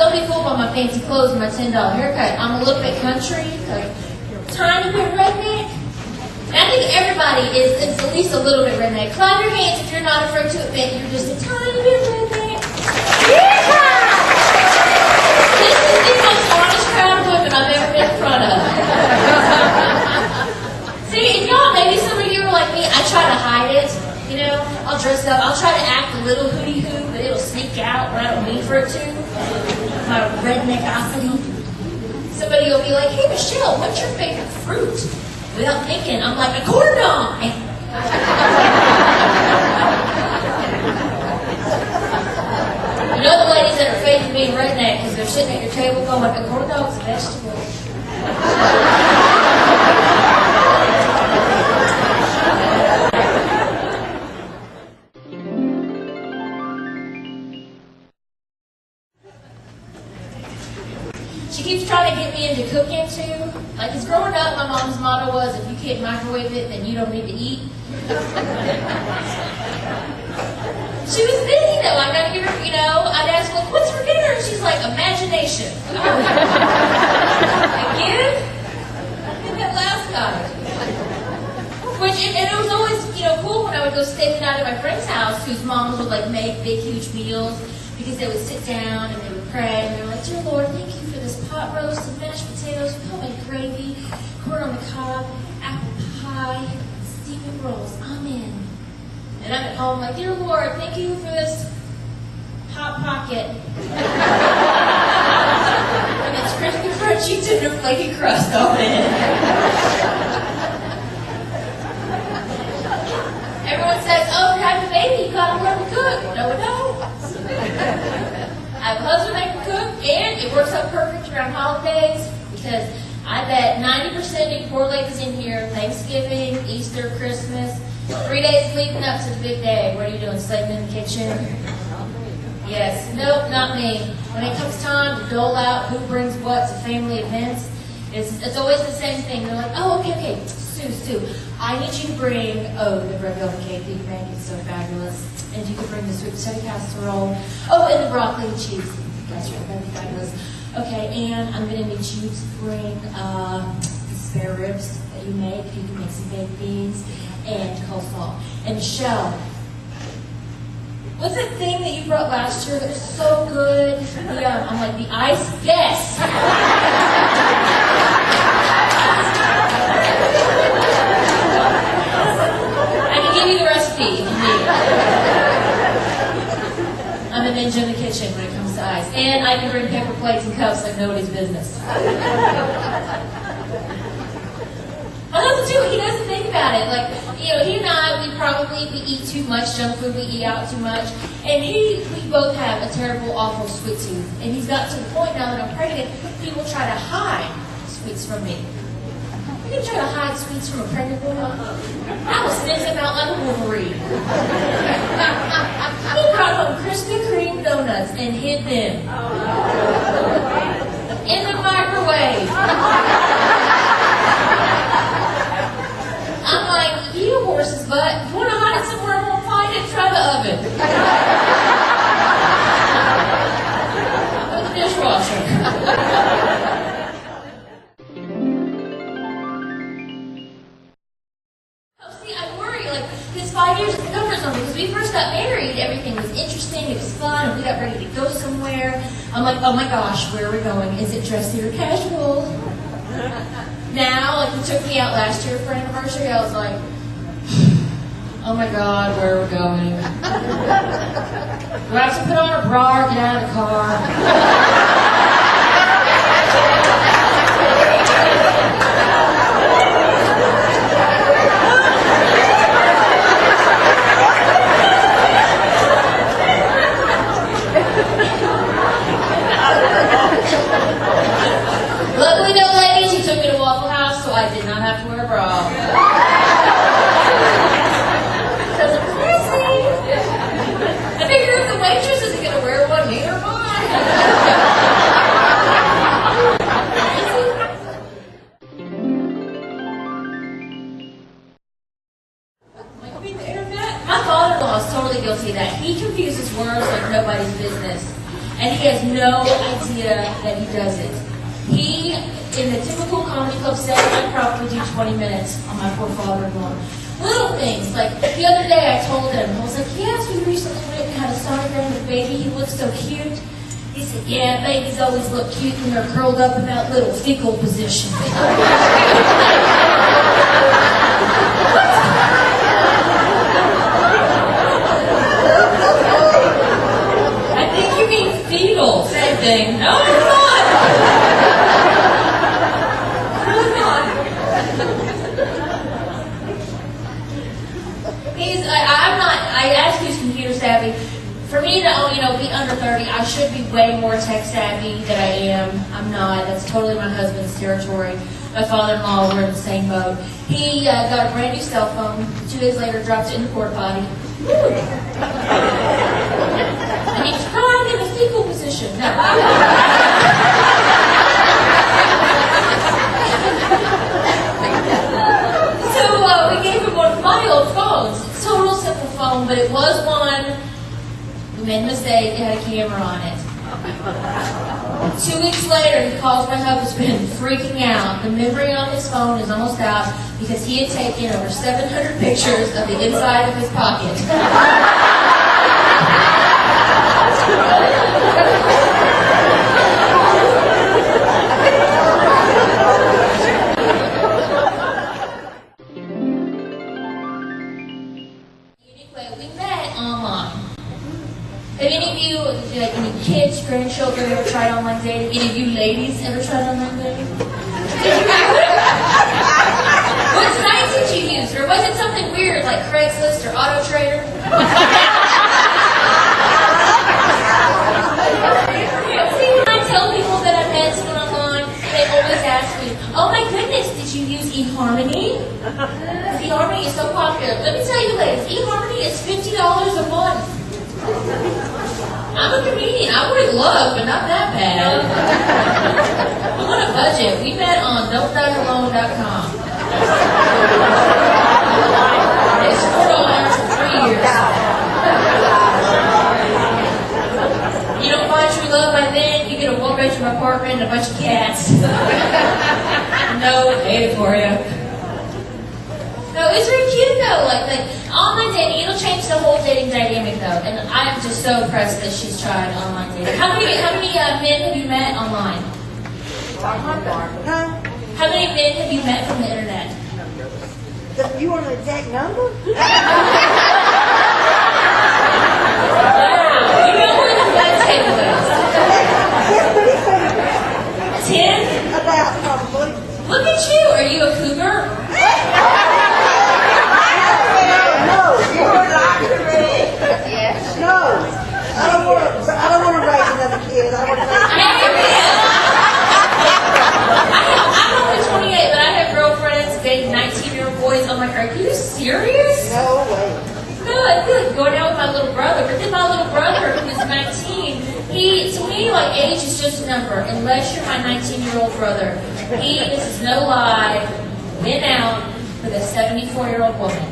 don't be fooled by my fancy clothes and my $10 haircut. I'm a little bit country, a tiny bit redneck. And I think everybody is at least a little bit redneck. Clap your hands if you're not afraid to admit you're just a tiny bit redneck. Yeah! This is the most honest crowd of women I've ever been in front of. See, and y'all, maybe some of you are like me. I try to hide it. You know, I'll dress up. I'll try to act a little hooty-hoo, but it'll sneak out when I don't mean for it to. My redneckosity. Somebody will be like, hey, Michelle, what's your favorite fruit? Without thinking, I'm like, a corn dog. You know the ladies that are faking being redneck because they're sitting at your table going, like, a corn dog's a vegetable. She keeps trying to get me into cooking too. Like, as growing up, my mom's motto was, if you can't microwave it, then you don't need to eat. She was busy though. I gotta give her, you know, I'd ask, like, what's for dinner? And she's like, imagination. Again? Get that last guy. And it was always, you know, cool when I would go stay the night at my friend's house, whose moms would like make big, huge meals, because they would sit down and they would pray, and they were like, dear Lord, thank you for this pot roast and mashed potatoes, homemade gravy, corn on the cob, apple pie, steaming rolls. Amen. And I'm at home like, dear Lord, thank you for this hot pocket. And it's crispy, crunchy, tender, flaky crust on it. Everyone says, oh, you're having a baby, you gotta learn to cook. No, we don't. I have a husband that can cook, and it works out perfect around holidays, because I bet 90% of you poor ladies in here, Thanksgiving, Easter, Christmas, 3 days leading up to the big day, what are you doing, slaving in the kitchen? Yes. Nope, not me. When it comes time to dole out who brings what to family events, it's always the same thing. They're like, oh, okay, Sue, I need you to bring, the red velvet cake that you make, it's so fabulous. And you could bring the sweet potato casserole. Oh, and the broccoli and cheese. That's right, that'd be fabulous. Okay, and I'm going to need you to bring the spare ribs that you make. You can make some baked beans and coleslaw. And Michelle, what's that thing that you brought last year that was so good? I'm like, the ice? Yes! I can give you the recipe if you need it. I'm a ninja in the kitchen when it comes to ice. And I can bring paper plates and cups like nobody's business. My husband too, he doesn't think about it. Like, you know, he and I, we eat too much junk food, we eat out too much. And we both have a terrible, awful sweet tooth. And he's got to the point now that I'm pregnant, he will try to hide sweets from me. You can try to hide sweets from a pregnant woman. I will sniff them out like a Wolverine. He brought home Krispy Kreme donuts and hid them in the microwave. I'm like, you horse's butt. You want to hide it somewhere I won't find it? Try the oven. Or the dishwasher. See, I worry, like, this 5 years of the comfort zone, because we first got married, everything was interesting, it was fun, and we got ready to go somewhere. I'm like, oh my gosh, where are we going? Is it dressy or casual? Now, like, he took me out last year for anniversary, I was like, oh my God, where are we going? Do I have to put on a bra or get out of the car? Luckily, no ladies, he took me to Waffle House, so I did not have to wear a bra. Because I'm crazy. I figure if the waitress isn't going to wear one, neither am I. Like, I mean, the internet. My father-in-law is totally guilty of that. He confuses words like nobody's business. and he has no idea that he does it. He, in the typical comedy club setting, I probably do 20 minutes on my poor father-in-law. Little things, like the other day I told him, I was like, yes, we recently went and had a sonogram with baby, he looks so cute. He said, yeah, babies always look cute when they're curled up in that little fecal position. I think you mean fetal. Same thing. No, it's not. No, it's not. I'm not, I asked he's computer savvy. For me to, be under 30, I should be way more tech savvy than I am. I'm not. That's totally my husband's territory. My father-in-law, we're in the same boat. He got a brand new cell phone. 2 days later, dropped it in the porta potty. And he was crying in the fetal position. No. So we gave him one of my old phones. It's a total simple phone, but it was one. We made a mistake. It had a camera on it. 2 weeks later, he calls my husband, freaking out. The memory on his phone is almost out because he had taken over 700 pictures of the inside of his pocket. Anyway, we met online. Have any of you, like any kids, grandchildren, ever tried online dating? Any of you ladies ever tried online dating? Did you ever? What sites did you use? Or was it something weird like Craigslist or AutoTrader? See, when I tell people that I met someone online, they always ask me, oh my goodness, did you use eHarmony? Because eHarmony is so popular. Let me tell you ladies, eHarmony is $50 a month. I'm a comedian. I would love, but not that bad. I'm on a budget. We met on don'tdiealone.com. It's $4 for 3 years. You don't find true love by then, you get a one-bedroom apartment and a bunch of cats. No, paid for you. No, it's really cute though. Like online dating, it'll change the whole dating dynamic though. And I am just so impressed that she's tried online dating. How many men have you met online? How many men have you met from the internet? You want an exact number? Wow, you know where the best table is. 10? About probably. Look at you. Are you a cougar? No, I don't want to raise another kid. I want to I'm only 28, but I have girlfriends dating 19-year-old boys. I'm like, are you serious? No way. Good. Going out with my little brother. But then my little brother, who's 19, to me, like, age is just a number. Unless you're my 19-year-old brother. He, this is no lie, went out with a 74-year-old woman.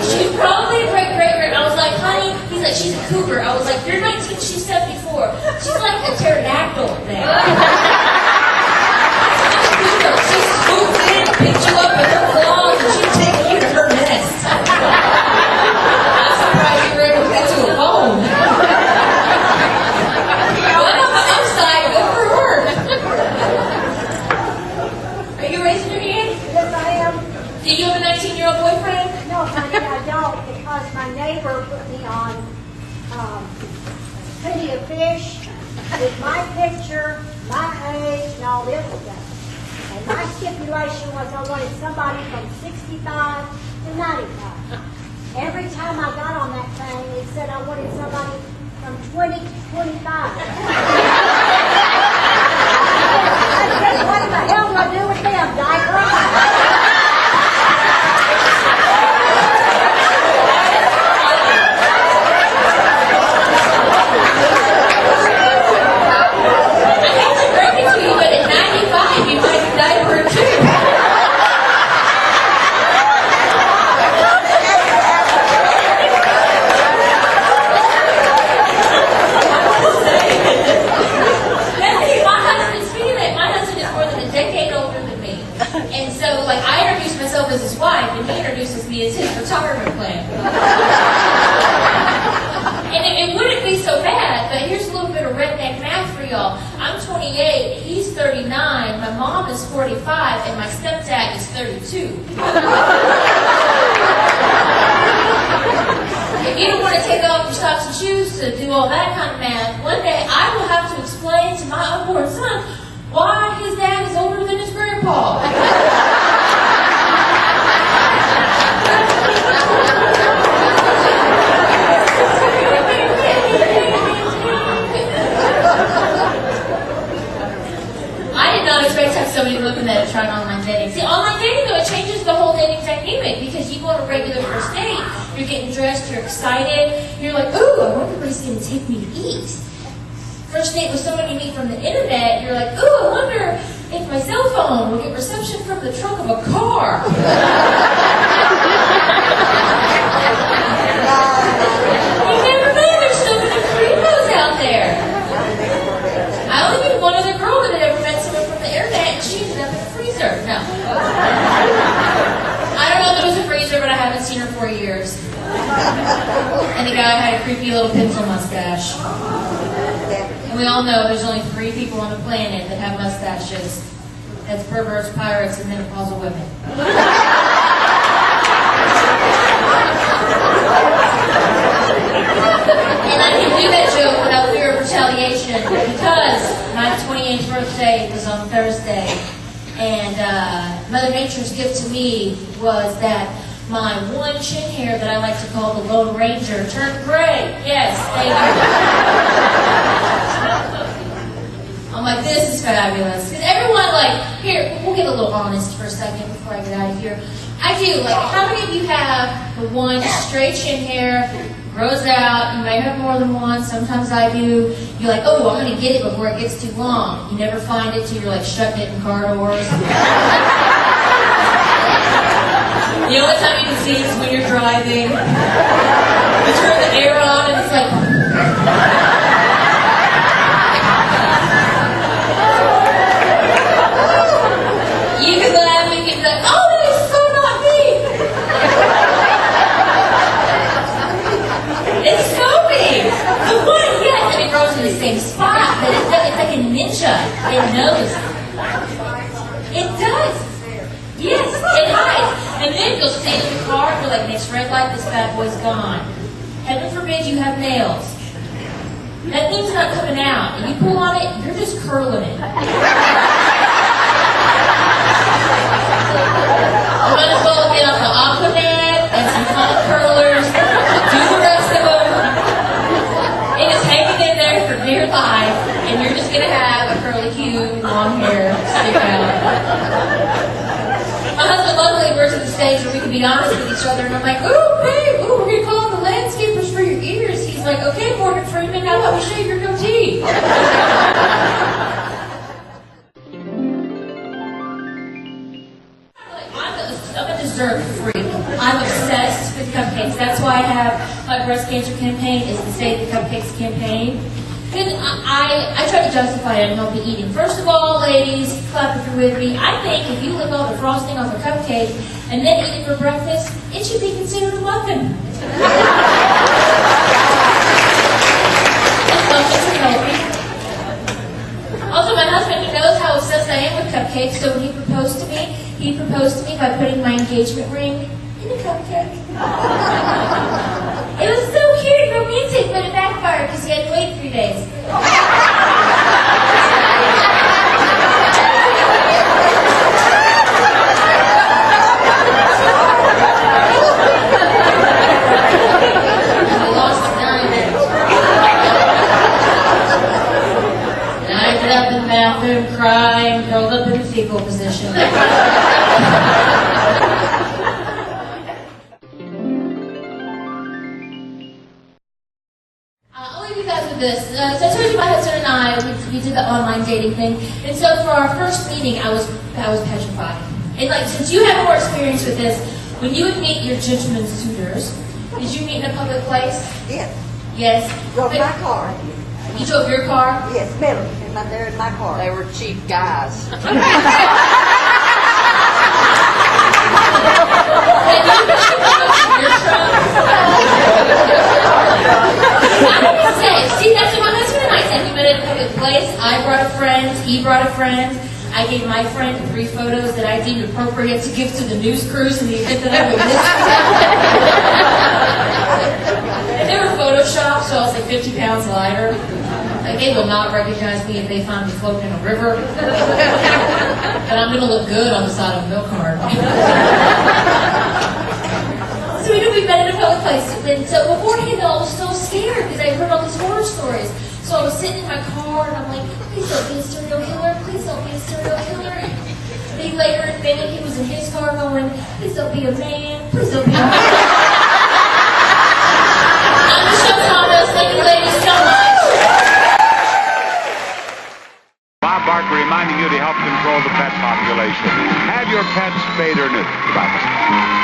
She's probably a great-great-great. I was like, honey, he's like, she's a cougar. I was like, you're 19, she's 74. She's like a pterodactyl now. She swoops in, picks you up with her claws, and she takes you to her nest. I'm surprised you were able to get to a bone. But I'm sorry, good for her. Are you raising your hand? Yes, I am. Do you have a 19-year-old boyfriend? No, honey, I don't, because my neighbor put me on Plenty of Fish with my picture, my age, and all this stuff. And my stipulation was I wanted somebody from 65 to 95. Every time I got on that thing, it said I wanted somebody from 20 to 25. I said, what the hell do I do with them, diaper? was his wife, and he introduces me as his retirement plan. And it wouldn't be so bad, but here's a little bit of redneck math for y'all. I'm 28, he's 39, my mom is 45, and my stepdad is 32. If you don't want to take off your socks and shoes to do all that kind of math, one day I will have to explain to my unborn son why his dad is older than his grandpa. I did not expect to have somebody looking at it trying online dating. See, online dating, though, it changes the whole dating dynamic because you go on a regular first date, you're getting dressed, you're excited, you're like, ooh, I wonder where he's going to take me to eat. First date with someone you meet from the internet, you're like, ooh, I wonder if my cell phone will get reception from the trunk of a car. You never know, there's so many creepos out there. I only knew one other girl that had ever met someone from the internet, and she ended up in a freezer. No. I don't know if it was a freezer, but I haven't seen her for years. And the guy had a creepy little pencil mustache. And we all know there's only 3 people on the planet that have mustaches. That's perverts, pirates, and menopausal women. And I can do that joke without fear of retaliation because my 28th birthday was on Thursday, and Mother Nature's gift to me was that my one chin hair that I like to call the Lone Ranger turned gray. Yes, thank you. I'm like, this is fabulous. Because everyone, like, here, we'll get a little honest for a second before I get out of here. I do, like, how many of you have the one straight chin hair, grows out, you may have more than one, sometimes I do. You're like, oh, I'm going to get it before it gets too long. You never find it till you're, like, shutting it in car doors. The only time you can see it is when you're driving. You turn the air on and it's like... You can laugh and you can be like, oh, that is so not me! It's so big! The one, yes, and it grows in the same spot, but it's like a ninja. It knows. It does. Yes, it hides. And then you'll stand in the car and you're like, next red light, this bad boy's gone. Heaven forbid you have nails. That thing's not coming out. And you pull on it, you're just curling it. You might as well get off the Aquanet and some tongue curlers, do the rest of them. It is hanging in there for dear life, and you're just going to have a curly Q, long hair, stick out. My husband luckily works at the stage where we can be honest with each other, and I'm like, ooh, babe, ooh, we're going to call in the landscapers for your ears. He's like, okay, Morgan Freeman, how about we shave your goatee? I'm a dessert freak. I'm obsessed with cupcakes. That's why I have my breast cancer campaign, is to Save the Cupcakes campaign. And I try to justify it in healthy eating. First of all, ladies, clap if you're with me. I think if you lick all the frosting off a cupcake and then eat it for breakfast, it should be considered a muffin. Muffins are healthy. Also, my husband, he knows how obsessed I am with cupcakes, so when he proposed to me by putting my engagement ring in a cupcake. It was so cute and romantic, but it backfired because he had to wait 3 days. I lost the diamond. And I ended up in the bathroom crying, curled up in the fetal position. This. So I told you my husband and I, we did the online dating thing, and so for our first meeting, I was petrified. And like, since you have more experience with this, when you would meet your gentlemen suitors, did you meet in a public place? Yes. Yes. Drove my car. You drove your car? Yes, Billy. And they're in my car. They were cheap guys. he brought a friend. I gave my friend 3 photos that I deemed appropriate to give to the news crews in the event that I would miss. And they were photoshopped, so I was like 50 pounds lighter. Like, they will not recognize me if they find me floating in a river. But I'm gonna look good on the side of a milk carton. So we met in a public place. And so beforehand, I was so scared because I heard all these horror stories. So I was sitting in my car and I'm like, please don't be a serial killer. Please don't be a serial killer. And he later admitted he was in his car going, please don't be a man. Please don't be a man. I'm Michelle Thomas. Thank you ladies so much. Bob Barker reminding you to help control the pet population. Have your pets spayed or neutered. Bye.